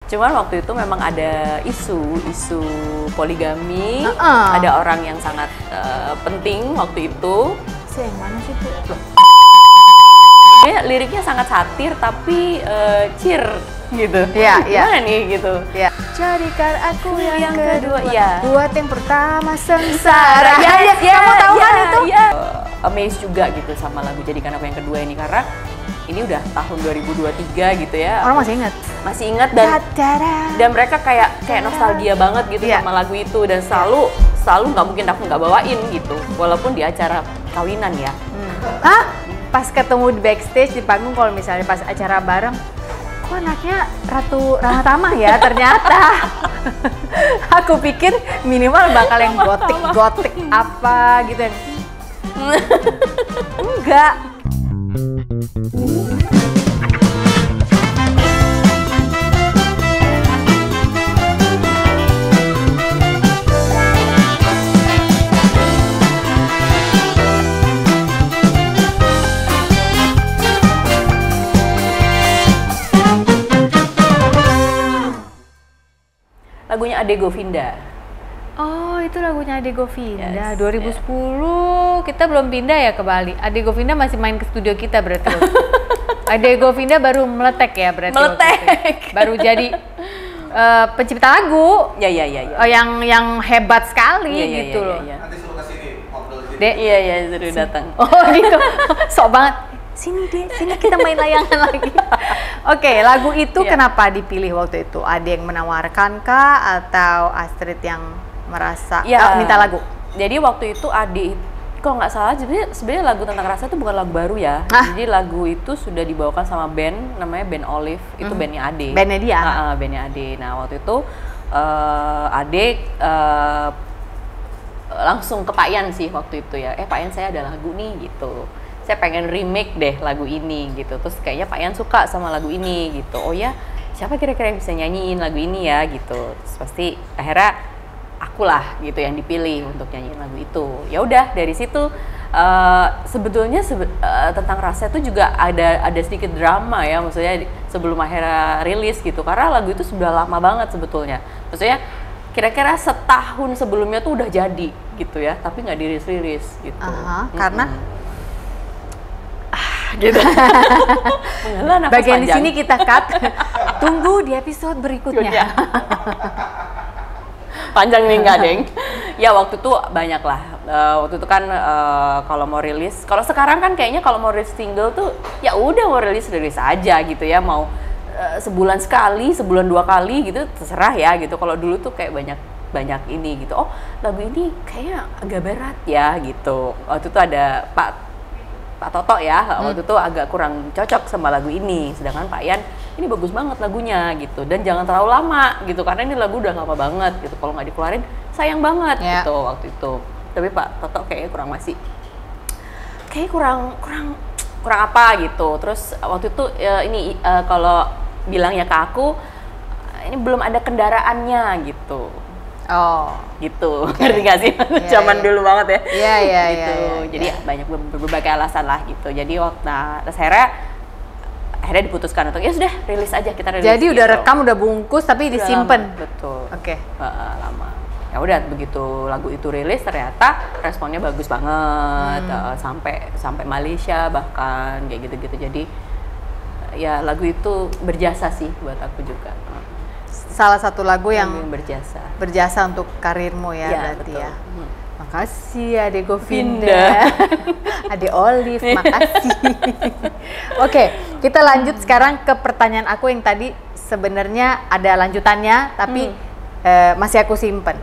Cuman waktu itu memang ada isu poligami, ada orang yang sangat penting waktu itu. Yang mana sih tuh? Dia liriknya sangat satir tapi cheer gitu. Iya, iya. Gimana nih gitu? Iya. Jadikan aku yang kedua, ya. buat yang pertama sengsara. Ya, kamu tahu kan itu? Ya. Amazed juga gitu sama lagu Jadikan Aku Yang Kedua ini karena ini udah tahun 2023 gitu ya. Orang masih ingat? Masih ingat dan mereka kayak nostalgia banget gitu sama lagu itu dan selalu nggak mungkin aku nggak bawain gitu walaupun di acara kawinan ya. Hah? Pas ketemu di backstage di panggung kalau misalnya pas acara bareng, kok anaknya Ratu Rama Tamah ya ternyata. Aku pikir minimal bakal yang gotik apa gitu yang enggak. Lagunya Ade Govinda. Oh, itu lagunya Ade Govinda. Yes, 2010 kita belum pindah ya ke Bali. Ade Govinda masih main ke studio kita berarti. Ade Govinda baru meletek ya berarti. Meletek. Baru jadi pencipta lagu. Ya. Yang hebat sekali gitu loh. Nanti suruh ke sini ngobrol sini. Dek. Iya, suruh datang. Oh gitu. Sok banget. Sini deh, sini kita main layangan lagi. Oke, lagu itu kenapa dipilih waktu itu? Ada yang menawarkan kah atau Astrid yang merasa minta lagu? Jadi waktu itu Ade, kalau nggak salah sebenarnya lagu Tentang Rasa itu bukan lagu baru ya. Jadi lagu itu sudah dibawakan sama band namanya band Olive, itu bandnya Ade. Bandnya dia? Bandnya Ade. Nah waktu itu Ade langsung ke Pak Yan sih waktu itu ya. Pak Yan saya ada lagu nih gitu. Saya pengen remake deh lagu ini gitu. Terus kayaknya Pak Yan suka sama lagu ini gitu. Oh ya, siapa kira-kira yang bisa nyanyiin lagu ini ya gitu. Terus pasti akhirnya akulah gitu yang dipilih untuk nyanyiin lagu itu. Ya udah dari situ sebetulnya Tentang Rasa itu juga ada sedikit drama ya, maksudnya sebelum akhirnya rilis gitu. Karena lagu itu sudah lama banget sebetulnya. Maksudnya kira-kira setahun sebelumnya tuh udah jadi gitu ya, tapi nggak dirilis gitu. Karena gitu. Bagian di sini kita cut. Tunggu di episode berikutnya. Panjang nih nggak, Deng? Ya waktu itu banyak lah. Waktu itu kan kalau mau rilis, kalau sekarang kan kayaknya kalau mau rilis single tuh ya udah mau rilis aja gitu ya, mau sebulan sekali, sebulan 2 kali gitu terserah ya gitu. Kalau dulu tuh kayak banyak ini gitu. Oh lagu ini kayaknya agak berat ya gitu. Waktu itu ada Pak Toto ya, waktu itu agak kurang cocok sama lagu ini. Sedangkan Pak Yan, ini bagus banget lagunya gitu. Dan jangan terlalu lama gitu, karena ini lagu udah lama banget gitu. Kalau nggak dikeluarin, sayang banget gitu waktu itu. Tapi Pak Toto kayaknya kurang apa gitu. Terus waktu itu ini kalau bilangnya ke aku, ini belum ada kendaraannya gitu. Oh, gitu. Ngerti gak sih? Zaman dulu banget ya. Iya. Gitu. Jadi banyak berbagai alasan lah gitu. Jadi terus akhirnya diputuskan untuk ya sudah rilis aja, kita rilis. Jadi gitu. udah rekam, udah bungkus tapi disimpan. Betul. Oke. Lama. Ya udah begitu lagu itu rilis ternyata responnya bagus banget. Sampai Malaysia bahkan kayak gitu-gitu. Jadi ya lagu itu berjasa sih buat aku juga. Salah satu lagu yang berjasa untuk karirmu ya berarti betul. ya. Makasih Ade Govinda. Ade Olive, makasih. Oke, kita lanjut sekarang ke pertanyaan aku yang tadi sebenarnya ada lanjutannya tapi masih aku simpen.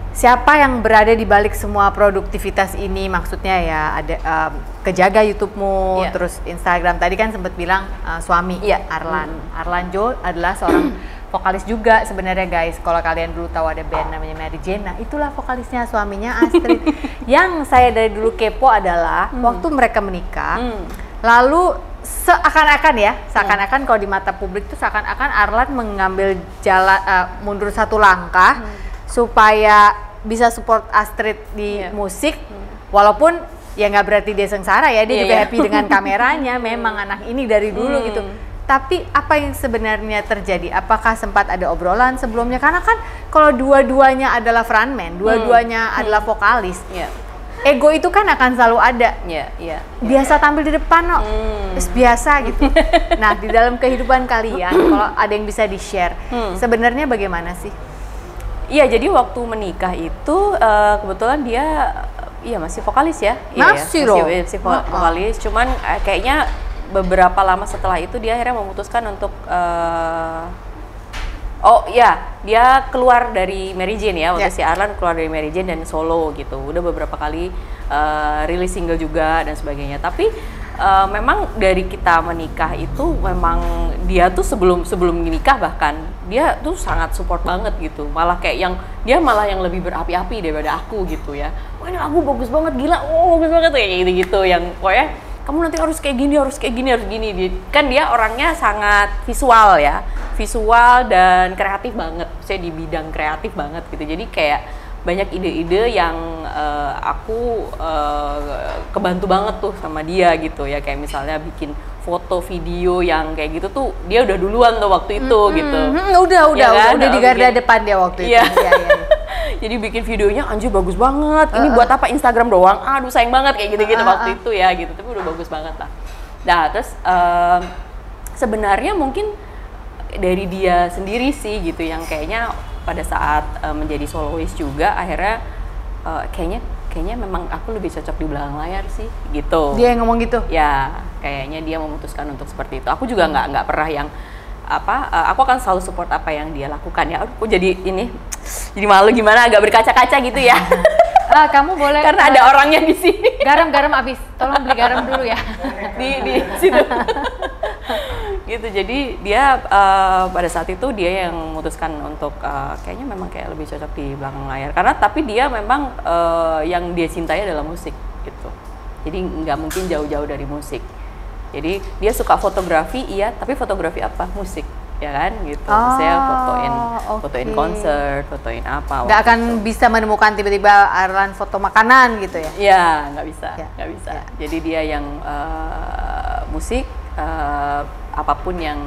Siapa yang berada di balik semua produktivitas ini? Maksudnya ya ada kejaga YouTube-mu, terus Instagram. Tadi kan sempat bilang suami Arlan. Arlan Jo adalah seorang vokalis juga sebenarnya guys. Kalau kalian dulu tahu ada band namanya Mary Jane, itulah vokalisnya, suaminya Astrid. Yang saya dari dulu kepo adalah waktu mereka menikah, lalu seakan-akan kalau di mata publik itu seakan-akan Arlan mengambil jalan mundur satu langkah supaya bisa support Astrid di musik, walaupun ya nggak berarti dia sengsara ya, dia juga happy dengan kameranya. Memang anak ini dari dulu gitu. Tapi apa yang sebenarnya terjadi? Apakah sempat ada obrolan sebelumnya? Karena kan kalau dua-duanya adalah frontman, dua-duanya adalah vokalis, ego itu kan akan selalu ada. Biasa tampil di depan, biasa gitu. Nah, di dalam kehidupan kalian, kalau ada yang bisa di-share, sebenarnya bagaimana sih? Iya, jadi waktu menikah itu kebetulan dia masih vokalis ya. Masih loh. Masih vokalis, cuman kayaknya beberapa lama setelah itu dia akhirnya memutuskan untuk dia keluar dari Mary Jane ya, waktu si Arlan keluar dari Mary Jane dan solo gitu. Udah beberapa kali rilis single juga dan sebagainya. Tapi memang dari kita menikah itu memang dia tuh sebelum menikah bahkan dia tuh sangat support banget gitu. Malah kayak dia malah yang lebih berapi-api daripada aku gitu ya. Wah, ini lagu bagus banget, gila, bagus banget kayak gitu-gitu yang pokoknya kamu nanti harus kayak gini. Kan dia orangnya sangat visual ya, visual dan kreatif banget. Saya di bidang kreatif banget gitu. Jadi kayak banyak ide-ide yang aku kebantu banget tuh sama dia gitu ya. Kayak misalnya bikin foto video yang kayak gitu tuh dia udah duluan tuh waktu itu gitu. Udah di garda depan dia waktu itu. Iya. Jadi bikin videonya anjir bagus banget. Ini buat apa, Instagram doang? Aduh sayang banget kayak gitu-gitu waktu itu ya gitu. Tapi udah bagus banget lah. Nah, terus sebenarnya mungkin dari dia sendiri sih gitu yang kayaknya pada saat menjadi soloist juga akhirnya kayaknya memang aku lebih cocok di belakang layar sih gitu. Dia yang ngomong gitu? Ya, kayaknya dia memutuskan untuk seperti itu. Aku juga nggak pernah yang aku akan selalu support apa yang dia lakukan ya. Aku jadi malu gimana agak berkaca-kaca gitu ya. Kamu boleh karena ada orangnya di sini. Garam habis. Tolong beli garam dulu ya. di situ. Gitu. Jadi dia pada saat itu dia yang memutuskan untuk kayaknya memang kayak lebih cocok di belakang layar. Tapi dia memang yang dia cintai adalah musik gitu. Jadi nggak mungkin jauh-jauh dari musik. Jadi dia suka fotografi tapi fotografi apa? Musik, ya kan gitu. Saya fotoin konser, fotoin apa. Nggak akan bisa menemukan tiba-tiba Arlan foto makanan gitu ya? Iya, nggak bisa. Ya. Jadi dia yang musik, apapun yang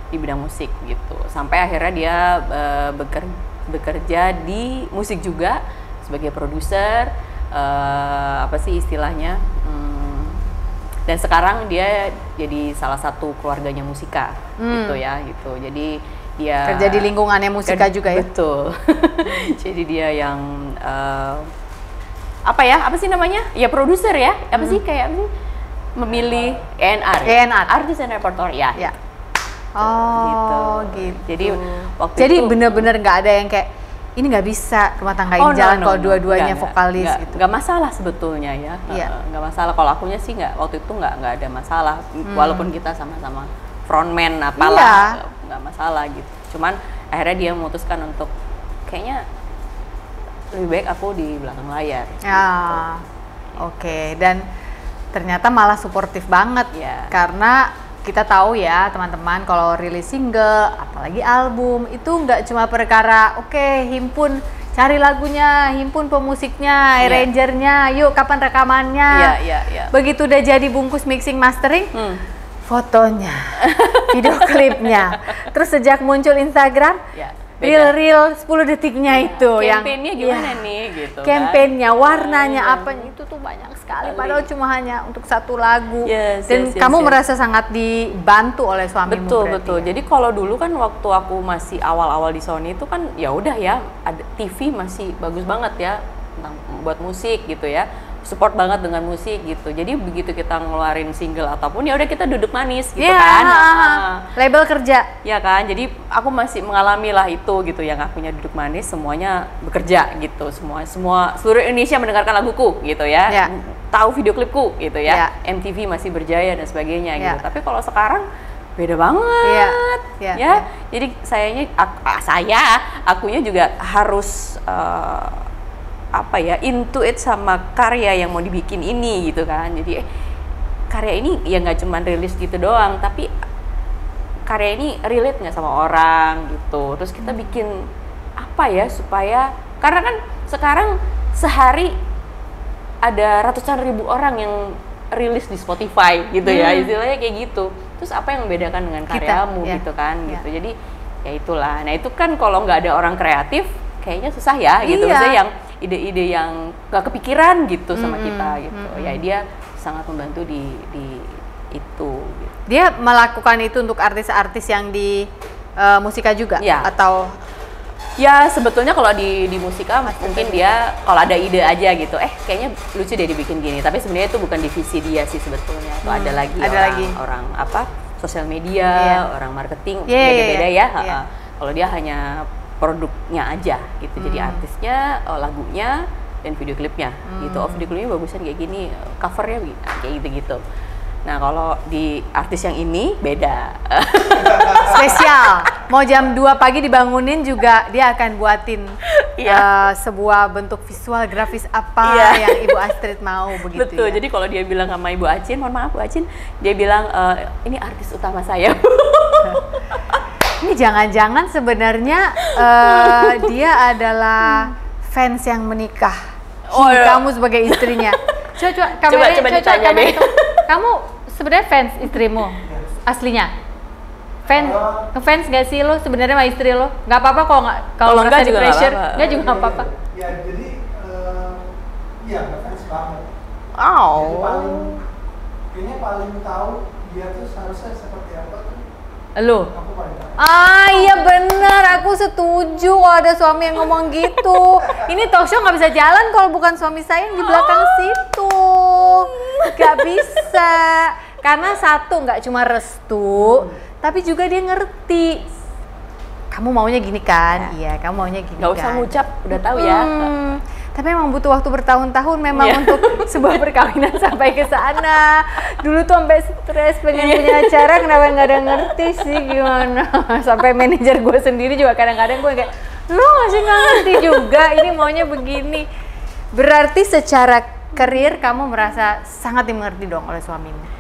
di bidang musik gitu. Sampai akhirnya dia bekerja di musik juga sebagai produser, apa sih istilahnya? Dan sekarang dia jadi salah satu keluarganya Musika gitu ya gitu. Jadi dia kerja di lingkungannya Musika juga ya. Betul. Jadi dia yang apa sih namanya? Ya produser ya. Apa sih kayak memilih ENR. Artist and Repertoire ya. Gitu. Jadi waktu itu bener-bener nggak ada yang kayak ini nggak bisa rumah tangga ini jalan kalau dua-duanya vokalis gitu. Nggak masalah sebetulnya ya. Nggak masalah. Kalau akunya sih waktu itu nggak ada masalah. Walaupun kita sama-sama frontman apalah nggak masalah gitu. Cuman akhirnya dia memutuskan untuk kayaknya lebih baik aku di belakang layar. Oke. Dan ternyata malah suportif banget karena kita tahu ya teman-teman kalau rilis single apalagi album itu nggak cuma perkara himpun cari lagunya, himpun pemusiknya, arrangernya, yuk kapan rekamannya. Begitu udah jadi bungkus mixing mastering, fotonya, video klipnya, terus sejak muncul Instagram Real 10 detiknya itu campaign-nya gimana nih gitu campaign-nya, warnanya apa itu tuh banyak sekali padahal cuma hanya untuk satu lagu. Dan kamu merasa sangat dibantu oleh suamimu. Betul. Jadi kalau dulu kan waktu aku masih awal-awal di Sony itu kan ya udah ya ada TV masih bagus banget ya tentang buat musik gitu ya. Support banget dengan musik gitu. Jadi begitu kita ngeluarin single ataupun ya udah kita duduk manis gitu kan. Label kerja. Ya kan. Jadi aku masih mengalami lah itu gitu yang akunya duduk manis semuanya bekerja gitu. Semua seluruh Indonesia mendengarkan laguku gitu ya. Tahu video klipku gitu ya. MTV masih berjaya dan sebagainya gitu. Tapi kalau sekarang beda banget. Jadi akunya juga harus into it sama karya yang mau dibikin ini gitu kan. Jadi karya ini ya nggak cuma rilis gitu doang, tapi karya ini relate nggak sama orang gitu. Terus kita bikin apa ya supaya, karena kan sekarang sehari ada ratusan ribu orang yang rilis di Spotify gitu ya, istilahnya kayak gitu. terus apa yang membedakan dengan Kita, karyamu ya. gitu kan Ya. gitu. Jadi ya itulah. Nah itu kan kalau nggak ada orang kreatif kayaknya susah ya gitu. Iya. Maksudnya yang ide-ide yang nggak kepikiran gitu sama kita gitu. Ya dia sangat membantu di itu gitu. Dia melakukan itu untuk artis-artis yang di musika juga? Iya. Atau Ya sebetulnya kalau di musika mungkin dia kalau ada ide aja gitu, kayaknya lucu deh dibikin gini. Tapi sebenarnya itu bukan divisi dia sih sebetulnya. Itu ada lagi orang apa sosial media, Iya. orang marketing, Iya, beda-beda iya, ya. iya. Kalau dia hanya produknya aja gitu. Jadi artisnya, lagunya dan video klipnya gitu. Oh video klipnya bagusnya kayak gini, covernya begini, kayak gitu-gitu. Nah kalau di artis yang ini beda. spesial? Mau jam 2 pagi dibangunin juga dia akan buatin sebuah bentuk visual grafis apa yang Ibu Astrid mau begitu. Betul. Ya? Jadi kalau dia bilang sama Ibu Acin, mohon maaf Bu Acin, dia bilang ini artis utama saya. Ini jangan-jangan sebenarnya dia adalah fans yang menikah. Kamu sebagai istrinya. Coba ditanya deh. Kamu sebenarnya fans istrimu aslinya? Fans gak sih lo sebenarnya sama istri lo? Gak apa-apa kalau enggak merasa di juga pressure, nggak apa-apa. enggak juga gak apa-apa. Ya jadi iya ngefans banget. Oh. Jadi kayaknya paling tahu dia tuh seharusnya seperti apa tuh. Lo? Aku paling tahu. Iya benar, aku setuju kalau ada suami yang ngomong gitu. Ini talk show nggak bisa jalan kalau bukan suami saya yang di belakang situ. Gak bisa. Karena satu, nggak cuma restu, tapi juga dia ngerti. Kamu maunya gini kan? Iya, kamu maunya gini Nggak usah kan? ngucap, udah tahu ya. Tapi emang butuh waktu bertahun-tahun memang untuk sebuah perkawinan sampai ke sana. Dulu tuh sampai stres pengen punya acara, kenapa nggak ada ngerti sih gimana. Sampai manajer gue sendiri juga kadang-kadang gue kayak, lo masih nggak ngerti juga, ini maunya begini. Berarti secara karir kamu merasa sangat dimengerti dong oleh suamimu?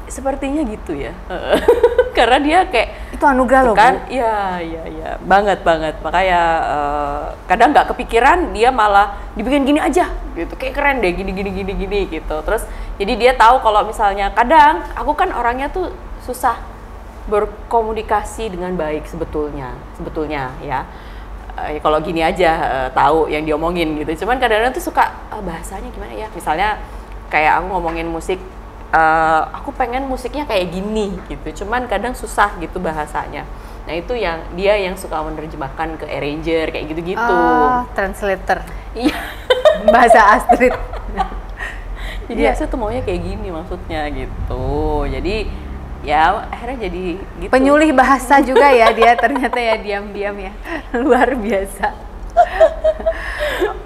Sepertinya gitu ya. Karena dia kayak Itu anugerah loh, kan, Bu. iya, banget. Makanya kadang nggak kepikiran dia malah dibikin gini aja, gitu. Kayak keren deh, gini gitu. Terus jadi dia tahu kalau misalnya kadang aku kan orangnya tuh susah berkomunikasi dengan baik sebetulnya ya. Kalau gini aja tahu yang diomongin gitu. Cuman kadang-kadang tuh suka bahasanya gimana ya? Misalnya kayak aku ngomongin musik. Aku pengen musiknya kayak gini gitu, cuman kadang susah gitu bahasanya. Nah itu yang dia yang suka menerjemahkan ke arranger kayak gitu-gitu. Translator. Iya. Bahasa Astrid. Jadi saya tuh maunya kayak gini maksudnya gitu. Jadi ya akhirnya jadi gitu. Penyulih bahasa juga ya dia ternyata ya diam-diam ya. Luar biasa.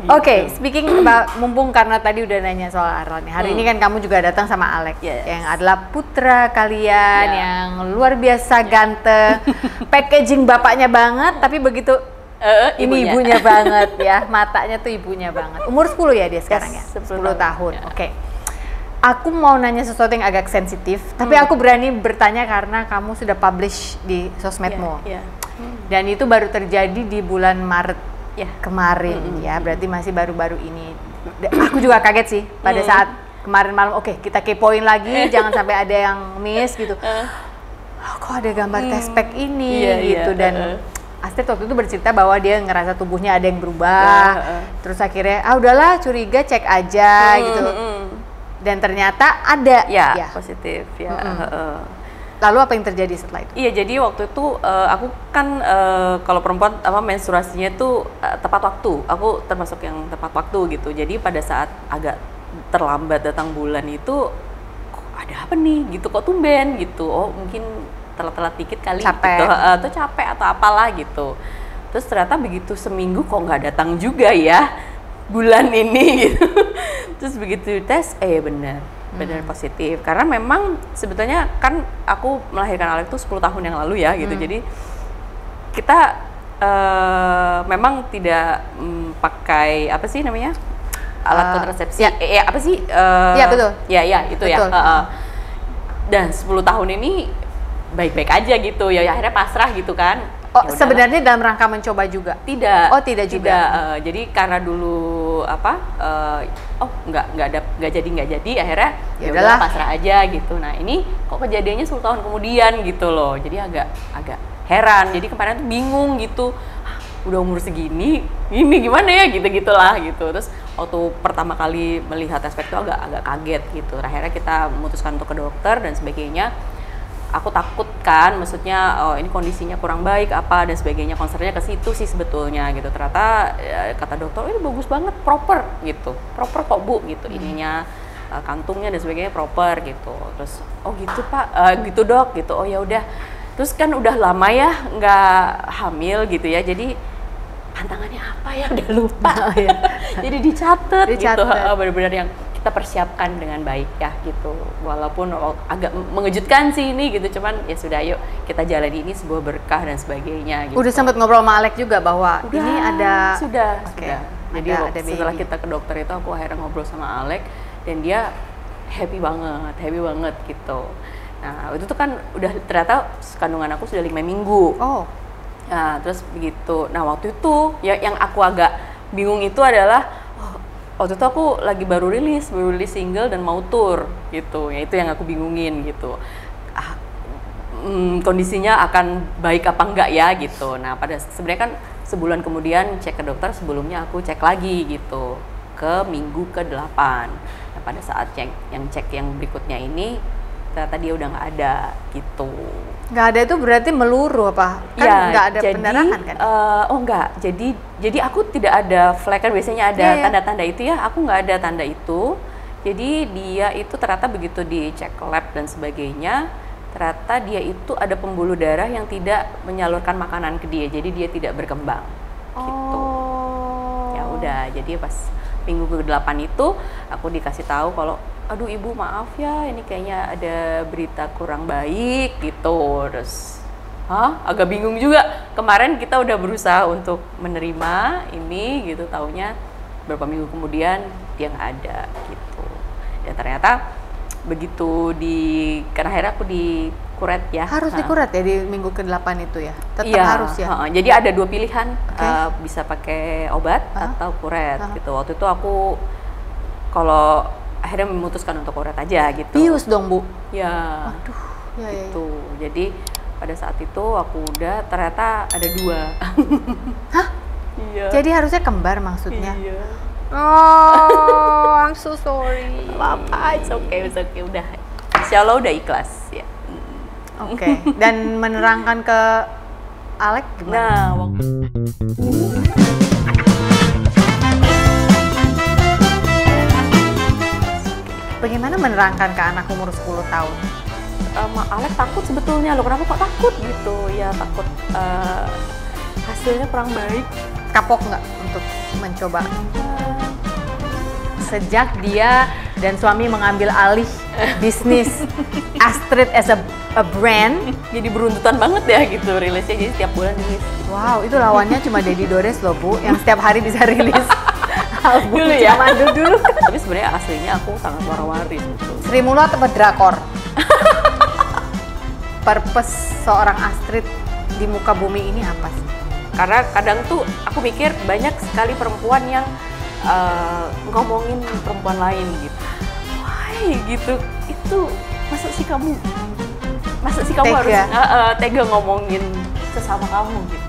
Oke, speaking about, mumpung karena tadi udah nanya soal Arlan, hari ini kan kamu juga datang sama Alex, yang adalah putra kalian yang luar biasa ganteng, packaging bapaknya banget, tapi begitu ini ibunya banget ya, matanya tuh ibunya banget. Umur 10 ya dia sekarang ya? 10 tahun. Oke. Aku mau nanya sesuatu yang agak sensitif, tapi aku berani bertanya karena kamu sudah publish di sosmedmu. Dan itu baru terjadi di bulan Maret kemarin ya, berarti masih baru-baru ini. Aku juga kaget sih pada saat kemarin malam, oke, kita kepoin lagi, jangan sampai ada yang miss gitu. Kok ada gambar test pack ini gitu, dan Astrid waktu itu bercerita bahwa dia ngerasa tubuhnya ada yang berubah, terus akhirnya udahlah curiga, cek aja gitu. Dan ternyata ada positif ya. Lalu apa yang terjadi setelah itu? Iya, jadi waktu itu aku kan kalau perempuan menstruasinya tuh tepat waktu. Aku termasuk yang tepat waktu gitu. Jadi pada saat agak terlambat datang bulan itu, kok ada apa nih gitu, kok tumben gitu. Oh mungkin telat-telat dikit kali capek. Gitu. Atau capek atau apalah gitu. Terus ternyata begitu seminggu kok nggak datang juga ya bulan ini gitu. Terus begitu tes, benar positif. Karena memang sebetulnya kan aku melahirkan Alex itu 10 tahun yang lalu ya gitu. Jadi kita memang tidak pakai apa sih namanya? Alat kontrasepsi. Apa sih? Iya betul. Ya itu betul. Ya. Dan 10 tahun ini baik-baik aja gitu. Ya akhirnya pasrah gitu kan. Oh, Ya udahlah. sebenarnya dalam rangka mencoba juga? Tidak. Oh, tidak juga. Jadi karena dulu nggak jadi akhirnya Ya ya udahlah. udahlah pasrah aja gitu. Nah ini kok kejadiannya 10 tahun kemudian gitu loh. Jadi agak heran. Jadi kemarin tuh bingung gitu. "Hah, udah umur segini, ini gimana ya gitu-gitulah gitu. Terus waktu pertama kali melihat aspek itu agak kaget gitu. Akhirnya kita memutuskan untuk ke dokter dan sebagainya. Aku takut kan, maksudnya oh ini kondisinya kurang baik apa dan sebagainya, concernnya ke situ sih sebetulnya gitu. Ternyata kata dokter, oh, ini bagus banget, proper gitu, proper kok Bu gitu, ininya kantungnya dan sebagainya proper gitu. Terus oh gitu Pak, gitu Dok gitu, oh ya udah. Terus kan udah lama ya nggak hamil gitu ya, jadi pantangannya apa ya udah lupa. Jadi dicatat gitu, benar-benar yang kita persiapkan dengan baik ya gitu. Walaupun agak mengejutkan sih ini gitu, cuman ya sudah, yuk kita jalani ini sebuah berkah dan sebagainya gitu. Udah sempat ngobrol sama Alek juga bahwa Udah, ini ada sudah. Jadi ada setelah baby. kita ke dokter itu aku akhirnya ngobrol sama Alek dan dia happy banget gitu. Nah itu tuh kan udah ternyata kandungan aku sudah 5 minggu. Oh, Nah terus begitu. Nah waktu itu ya yang aku agak bingung itu adalah waktu itu aku lagi baru rilis single dan mau tour gitu. Ya itu yang aku bingungin gitu. Kondisinya akan baik apa enggak ya gitu. Nah pada sebenarnya kan sebulan kemudian cek ke dokter, sebelumnya aku cek lagi gitu ke minggu ke-8. Nah pada saat yang cek yang berikutnya ini ternyata dia udah nggak ada gitu. nggak ada itu berarti meluru apa? Kan Ya, nggak ada jadi, pendarahan kan? enggak. Jadi aku tidak ada flag, kan biasanya ada Iya. tanda-tanda itu ya. Aku nggak ada tanda itu. Jadi dia itu ternyata begitu dicek lab dan sebagainya, ternyata dia itu ada pembuluh darah yang tidak menyalurkan makanan ke dia. Jadi dia tidak berkembang. Gitu. Oh. Ya udah. Jadi pas minggu ke-8 itu aku dikasih tahu kalau aduh ibu maaf ya, ini kayaknya ada berita kurang baik gitu. Terus agak bingung juga. Kemarin kita udah berusaha untuk menerima ini gitu, taunya beberapa minggu kemudian dia nggak ada gitu. Dan ternyata begitu karena akhirnya aku dikuret ya. Harus dikuret ya di minggu ke-8 itu ya? Tetap Iya, harus ya? Jadi ada 2 pilihan, bisa pakai obat atau kuret gitu. Waktu itu aku kalau akhirnya memutuskan untuk kuret aja gitu. Bius dong Bu? Ya, Aduh, ya. gitu. Jadi pada saat itu aku udah ternyata ada 2. Hah? Iya. Jadi harusnya kembar maksudnya? Iya. Oh, I'm so sorry. Apa? It's okay. Udah. Insya Allah udah ikhlas ya. Oke. Dan menerangkan ke Alek gimana? Nah, waktu Bagaimana menerangkan ke anak umur 10 tahun? Alek takut sebetulnya, loh kenapa kok takut gitu ya, takut hasilnya kurang baik. Kapok nggak untuk mencoba? Sejak dia dan suami mengambil alih bisnis Astrid as a brand. Jadi beruntutan banget ya gitu rilisnya, jadi setiap bulan rilis. Wow, itu lawannya cuma Dedi Dores loh Bu, yang setiap hari bisa rilis album Dulu ya? zaman dulu. Tapi sebenarnya aslinya aku sangat warawiri gitu. Sri Mulat apa drakor? Purpose seorang Astrid di muka bumi ini apa sih? Karena kadang tuh aku mikir banyak sekali perempuan yang ngomongin perempuan lain gitu. Why gitu? Itu masa sih kamu Tega. harus tega ngomongin sesama kamu gitu.